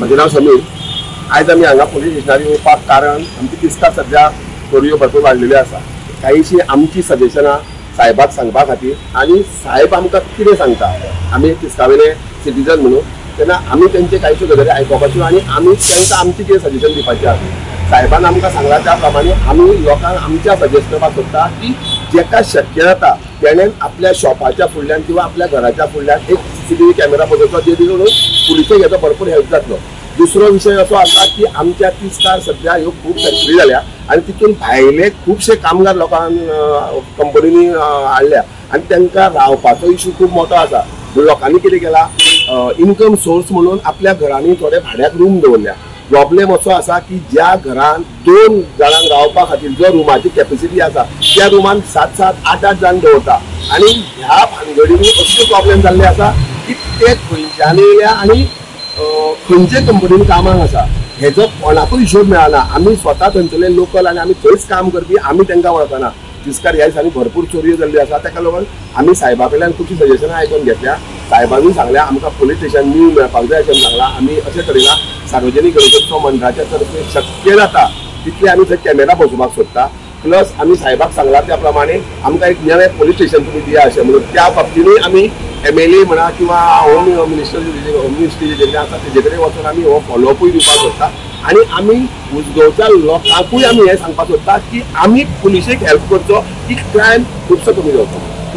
म्हजें नांव समीर. आयज आमी हांगा पुलीस स्टेशनार येवपाक कारण आमची तिस्कार सध्या चोरयो भरपूर वाडलेल्यो आसा. काहीशी आमची सजेशनां साहेबाक सांगपा खातीर आनी साहेब आमकां कितें सांगता, आमी तिस्कावेले सिटीजन म्हणून, तेन्ना आमी तेंचे कांयच्यो गजाली आयकोपाच्यो आनी आमी तांकां आमचें कितें सजेशन दिवपाचें आसा. साहेबान आमकां सांगलां त्या प्रमाणे आमी लोकांक आमच्या सजेस्ट करपाक सोदता की जेका शक्य जाता तेणेन आपल्या शॉपाच्या फुडल्यान किंवा आपल्या घराच्या फुडल्यान एक CCTV कॅमेरा बसोवचो, जेणे करून पुलिसेक हेजो भरपूर हेल्प जातलो. दुसरो विशय असो आसा की आमच्या तिस्कार सध्या ह्यो खूब फॅक्टरी जाल्या आनी तितून भायले खुबशे कामगार लोकांक कंपनीनी हाडल्या आनी तांकां रावपाचो इशू खूब मोठो आसा. लोकांनी कितें केला, इन्कम सोर्स म्हणून आपल्या घरांनी थोडे भाड्याक रूम दवरल्या. प्रॉब्लेम असो आसा की ज्या घरान 2 जाणांक रावपा खातीर जो रुमाची कॅपेसिटी आसा त्या रुमान 7-7, 8-8 जाण दवरता आनी ह्या भानगडींनी अशे प्रॉब्लेम जाल्ले आसा की ते खंयच्यान येयल्या आनी खंयचे कंपनीन कामाक आसा हेजो कोणाकूय हिशोब मेळना. आमी स्वता थंयसरले लोकल आनी आमी थंयच काम करपी, आमी तांकां वळखना. तिस्कार ह्या दिसांनी भरपूर चोरयो जाल्ल्यो आसा. ताका लागून आमी साहेबा कडल्यान खुबशीं सजेशनां आयकून घेतल्या. साहेबांनी सांगल्या आमकां पुलीस स्टेशन न्यू मेळपाक जाय अशें सांगलां. आमी अशें तरेन सार्वजनीक गणेशोत्सव मंडळाच्या तर्फे शक्य जाता तितले आमी थंय कॅमेरा बसोवपाक सोदता. प्लस आमी साहेबाक सांगलां त्या प्रमाणे आमकां एक नवें पुलीस स्टेशन तुमी दिया अशें म्हणून त्या बाबतीनूय आमी MLA म्हणा किंवा होम मिनिस्टर होम मिनिस्ट्री जें आसा तेजे कडेन वचून आमी हो फॉलोअपूय दिवपाक सोदता आनी आमी उजगांवच्या लोकांकूय आमी हें सांगपाक सोदता की आमी पुलिसेक हेल्प करचो की क्रायम खुबसो कमी जावचो.